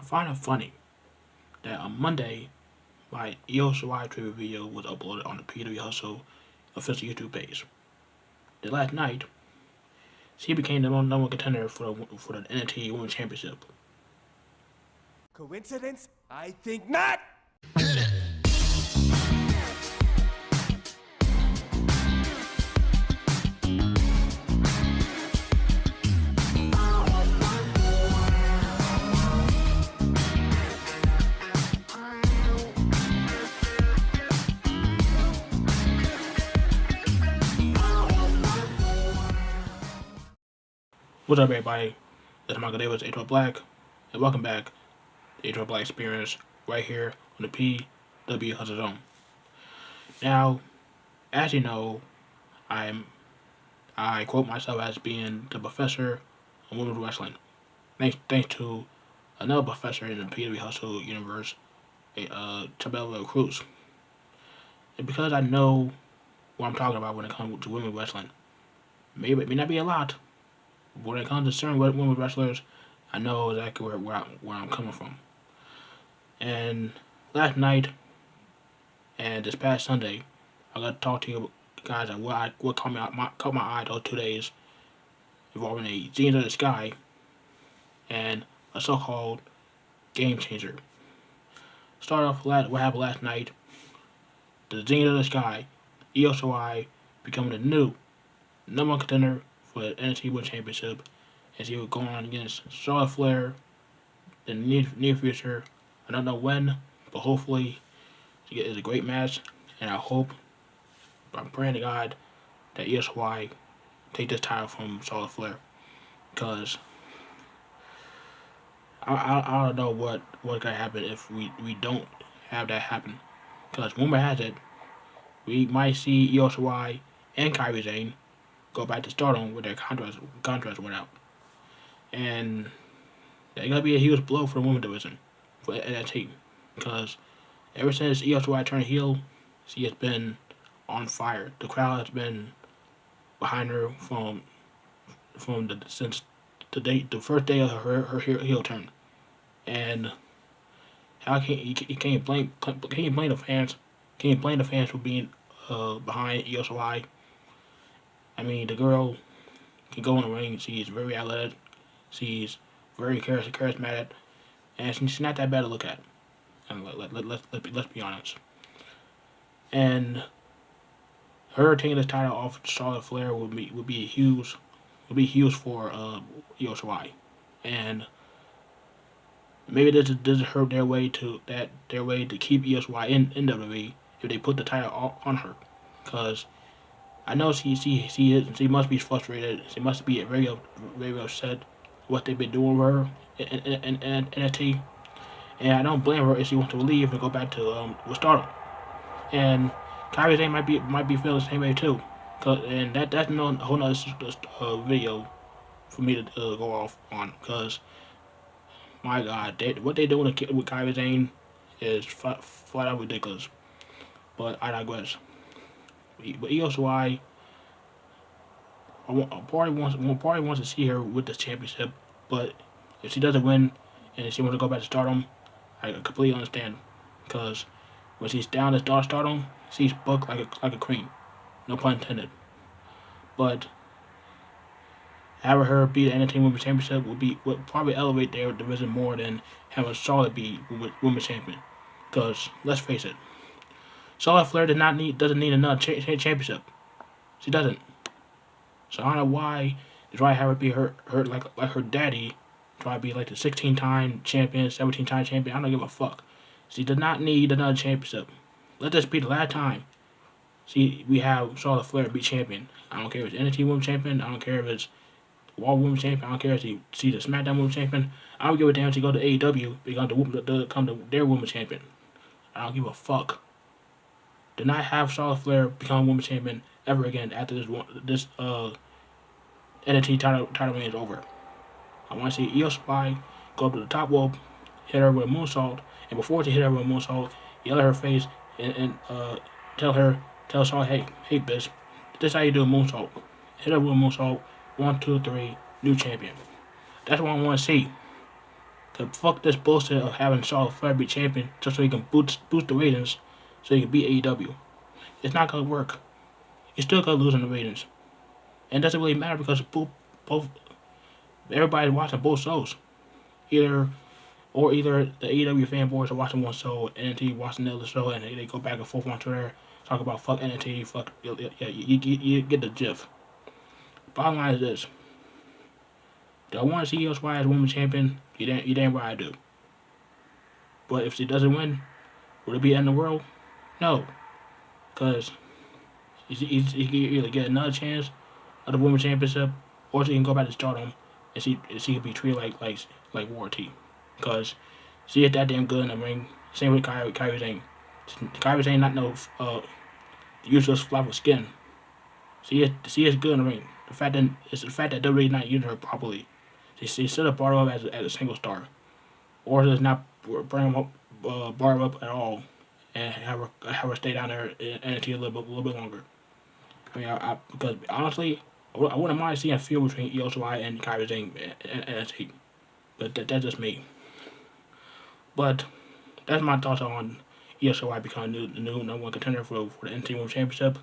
find it funny that on Monday, my Io Shirai tribute video was uploaded on the PW Hustle official YouTube page. The last night, she became the number one contender for the NXT Women's Championship. Coincidence? I think not! What's up, everybody? This is Michael Davis, A12 Black, and welcome back to the A12 Black Experience right here on the PW Hustle Zone. Now, as you know, I quote myself as being the professor of women's wrestling. Thanks to another professor in the PW Hustle universe, Kross. And because I know what I'm talking about when it comes to women's wrestling, it may not be a lot. When it comes to certain women wrestlers, I know exactly where I'm coming from. And last night and this past Sunday, I got to talk to you guys about what caught my eye those 2 days involving a Genius of the Sky and a so-called game changer. Start off what happened last night. The Genius of the Sky, Io Shirai, becoming the new number one contender for the NXT Women's Championship, as he was going on against Charlotte Flair in the near future. I don't know when, but hopefully it's a great match, and I'm praying to God that Io Shirai take this title from Charlotte Flair, because I don't know what's gonna happen if we don't have that happen, because rumor has it we might see Io Shirai and Kairi Sane go back to Stardom with their contracts went out. And that's gonna be a huge blow for the women's division for NXT, because ever since Io Shirai turned heel, she has been on fire. The crowd has been behind her since the first day of her heel turn. And how can you can't blame the fans? Can you blame the fans for being behind Io Shirai? I mean, the girl can go in the ring. She's very athletic. She's very charismatic, and she's not that bad to look at. And let's be honest. And her taking this title off Charlotte Flair would be huge for Io Shirai, and maybe this is hurt their way to keep Io Shirai in WWE if they put the title on her, because I know she must be frustrated. She must be very upset what they've been doing with her in NXT, and I don't blame her if she wants to leave and go back to with Stardom. And Kairi Sane might be feeling the same way too, and that's no whole nother video for me to go off on, because my God, what they doing with Kairi Sane is flat out ridiculous. But I digress. But Io Shirai, party wants to see her with this championship, but if she doesn't win and she wants to go back to Stardom, I completely understand, because when she's down to Stardom, she's booked like a queen, no pun intended. But having her be the NXT Women's Championship would probably elevate their division more than having Charlotte be Women's Champion, because let's face it, Charlotte Flair doesn't need another championship. She doesn't. So I don't know why they try to have her be her like her daddy, try to be like the 16-time champion, 17-time champion. I don't give a fuck. She does not need another championship. Let this be the last time we have Charlotte Flair be champion. I don't care if it's NXT Women's Champion. I don't care if it's Raw Women's Champion. I don't care if she's the SmackDown Women's Champion. I don't give a damn if she go to AEW because to come to their Women's Champion. I don't give a fuck. Do not have Charlotte Flair become Women's Champion ever again after this NXT title reign is over. I want to see Io Shirai go up to the top rope, hit her with a moonsault, and before she hit her with a moonsault, yell at her face and tell Charlotte, hey bitch, this is how you do a moonsault. Hit her with a moonsault. 1, 2, 3, new champion. That's what I want to see. Cause fuck this bullshit of having Charlotte Flair be champion just so he can boost the ratings, so he can beat AEW. It's not gonna work. He's still gonna lose in the ratings, and it doesn't really matter because both everybody's watching both shows. Either the AEW fanboys are watching one show, NXT watching the other show, and they go back and forth on Twitter, talk about fuck NXT, fuck yeah, you get the gif. Bottom line is this: do I want to see Io Shirai as women's champion? You damn right I do. But if she doesn't win, will it be the end of the world? No, because he can either get another chance of the women's championship, or she can go back to Stardom and she can be treated like Warranty, because she is that damn good in the ring. Same with Kairi Sane. Kairi Sane not no useless flop of skin. She is good in the ring. The fact that WWE not using her properly. She should have brought her up as a single star, or does not bring her up, bar her up at all, and have her stay down there in NXT a little bit longer. I mean, because honestly, I wouldn't mind seeing a feud between Io Shirai and Kairi Sane in NXT, but that's just me. But that's my thoughts on Io Shirai becoming the new number one contender for the NXT Women's Championship.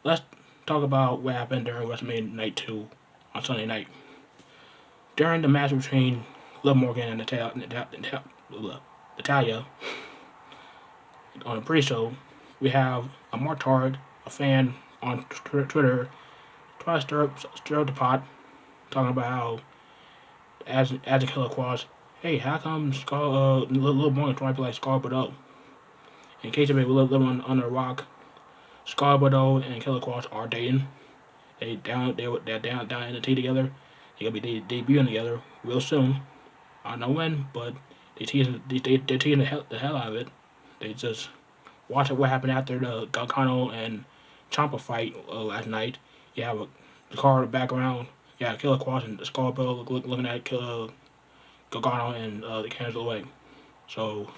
Let's talk about what happened during WrestleMania Night 2 on Sunday night. During the match between Liv Morgan and Natalya on the pre-show, we have a Martard, a fan on Twitter, try to stir up the pot, talking about how as a Killer Kross, hey, how come Liv Morgan trying to be like Scar Bordeaux? In case anybody living under a rock, Scar Bordeaux and Killer Kross are dating. They're down in the T together. They're gonna be debuting together real soon. I don't know when, but they're teasing the hell out of it. They just watch what happened after the Gargano and Ciampa fight last night. You have the car in the background. Yeah, Killer Kross and Scar Bordeaux looking at Gargano and the cameras away. So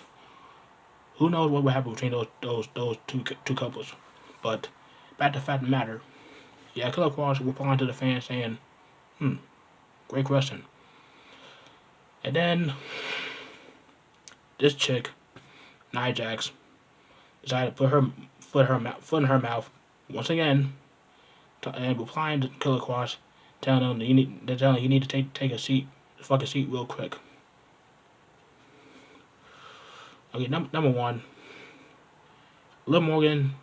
who knows what will happen between those two couples? But back to the fact of the matter. Yeah, Killer Kross replying to the fans saying, great question. And then this chick, Nia Jax, decided to put her foot in her mouth once again, and replying to Killer Kross, telling him you need to take a seat, fucking seat real quick. Okay, number one, Liv Morgan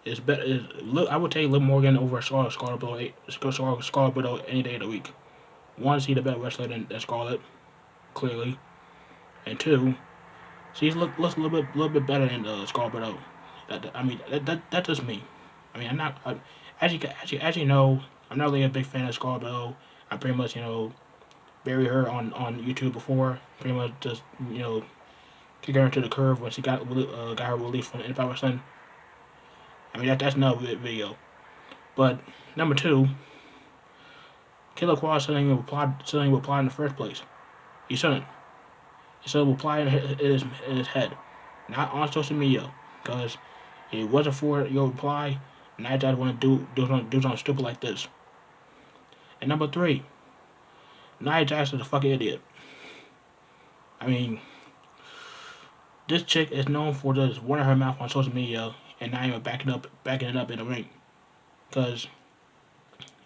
is better. I would take Liv Morgan over Scarlett Bordeaux any day of the week. One, she's the better wrestler than Scarlett, clearly, and two, she looks a little bit better than Scarlett Bordeaux. That's just me. I mean, I'm not. As you know, I'm not really a big fan of Scarlett Bordeaux. I pretty much buried her on YouTube before. Pretty much just kick her into the curve when she got her release from Impact Wrestling. I mean that's another video. But number two, Killer Kross shouldn't even reply in the first place. He shouldn't. He should reply in his head, not on social media. Because if it wasn't for your reply, Nia Jax wouldn't do something stupid like this. And number three, Nia Jax is a fucking idiot. I mean, this chick is known for just running her mouth on social media and not even backing it up in the ring. Because,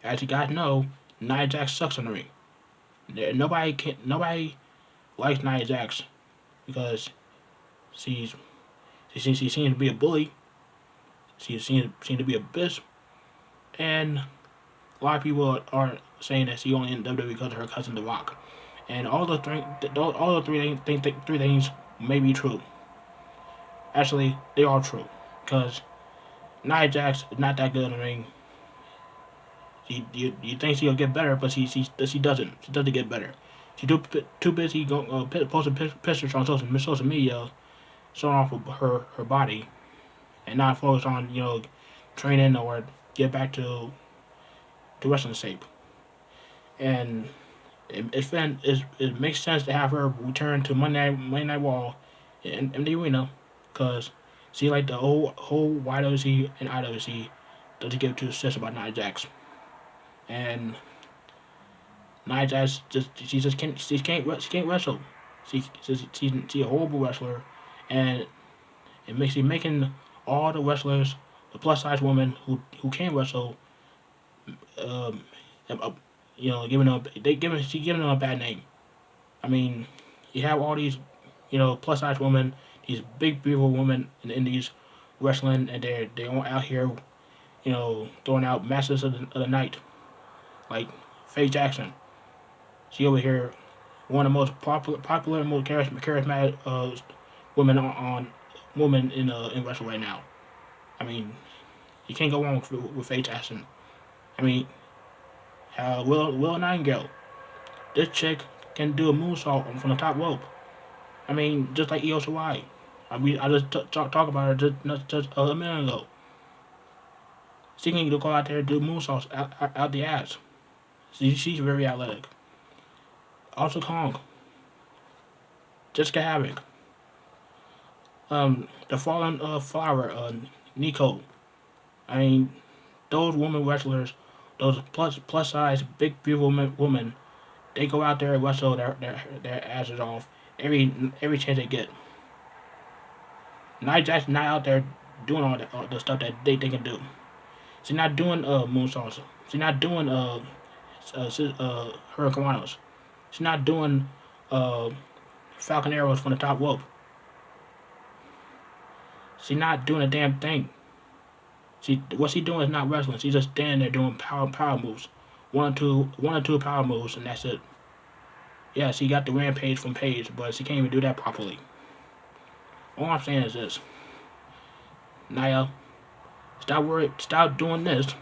as you guys know, Nia Jax sucks in the ring. Nobody likes Nia Jax because she seems to be a bully. She seems to be a bitch, and a lot of people are saying that she only in WWE because of her cousin The Rock. And all the three things may be true. Actually, they are true. Because Nia Jax is not that good in the ring. You think she'll get better, but she doesn't. She doesn't get better. She's too busy posting pictures on social media, showing off her body, and not focus on training or get back to wrestling shape. And it makes sense to have her return to Monday Night Raw in the arena, because she like the whole YWC and IWC doesn't give two shits about Nia Jax. And Nia Jax can't wrestle. She's a horrible wrestler, and she's making all the wrestlers, the plus size women who can wrestle, um, uh, giving them she's giving them a bad name. I mean, you have all these, plus size women, these big beautiful women in the Indies wrestling, and they're all out here, throwing out masters of the night, like Faye Jackson. She over here, one of the most popular, most charismatic women women in wrestling right now. I mean, you can't go wrong with Faye Jackson. I mean, Will Nightingale. This chick can do a moonsault from the top rope. I mean, just like Io Shirai. I just talk about her just a minute ago. She can go out there and do moonsaults out the ass. She's very athletic. Also Kong, Jessica Havoc, the Fallen Flower, Nico. I mean, those women wrestlers, those plus size big beautiful women, they go out there and wrestle their asses off every chance they get. Nia Jax not out there doing all the stuff that they can do. She's not doing moonsaults. She's not doing hurricanranas. She's not doing uh, falcon arrows from the top rope. She's not doing a damn thing. What she's doing is not wrestling. She's just standing there doing power moves, one or two power moves, and that's it. Yeah, she got the rampage from Paige, but she can't even do that properly. All I'm saying is this: Nia, stop doing this,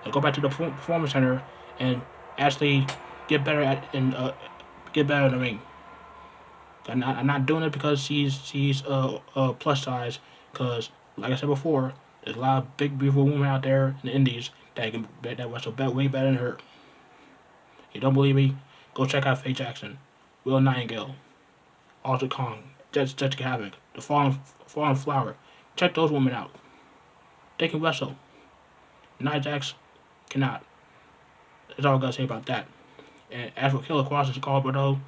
and go back to the performance center and actually get better get better in the ring. I'm not doing it because she's plus size. Because like I said before, there's a lot of big beautiful women out there in the Indies that wrestle way better than her. You don't believe me? Go check out Faye Jackson, Will Nightingale, Arthur Kong, Jessica Havoc, the Fallen Flower. Check those women out. They can wrestle. Nia Jax cannot. That's all I gotta say about that. And as for Killer Kross and Scarlett,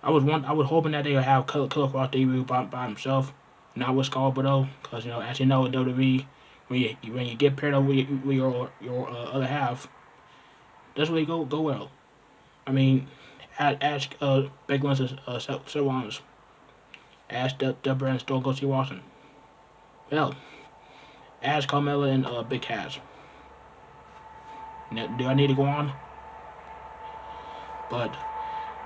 I was hoping that they would have Killer Kross debut by himself, not with Scarlett, because as you know in WWE, when you get paired up with your other half, that's where you go well. I mean, ask Big Lynch Seth Rollins, ask Deborah and Stone Cold Steve Austin. Hell, ask Carmella and Big Cass. Now, do I need to go on? But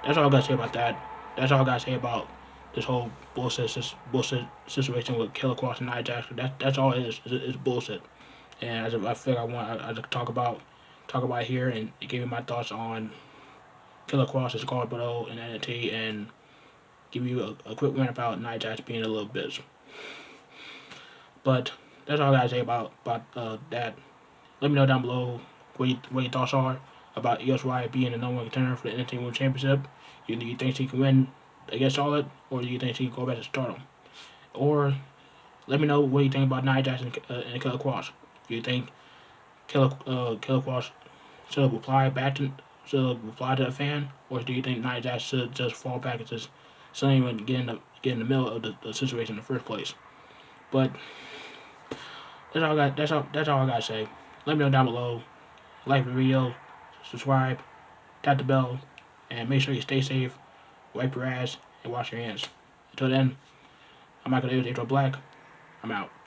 that's all I gotta say about that. That's all I gotta say about this whole bullshit situation with Killer Kross and Nia Jax. That's all it is. It's bullshit. And I figure I to talk about here and give you my thoughts on Killer Kross and Scarlett and NXT, and give you a quick rant about Nia Jax being a little bitch. But that's all I gotta say about that. Let me know down below what your thoughts are about Io Shirai being the #1 contender for the NXT Women's Championship. Do you think she can win against Charlotte, or do you think she can go back to Stardom? Or let me know what you think about Nia Jax and Killer Kross. Do you think Killer Kross should reply to the fan, or do you think Nia Jax should just fall back and just not even get in the middle of the situation in the first place? But that's all I gotta say. Let me know down below. Like the video, subscribe, tap the bell, and make sure you stay safe, wipe your ass, and wash your hands. Until then, I'm Michael Davis, Black. I'm out.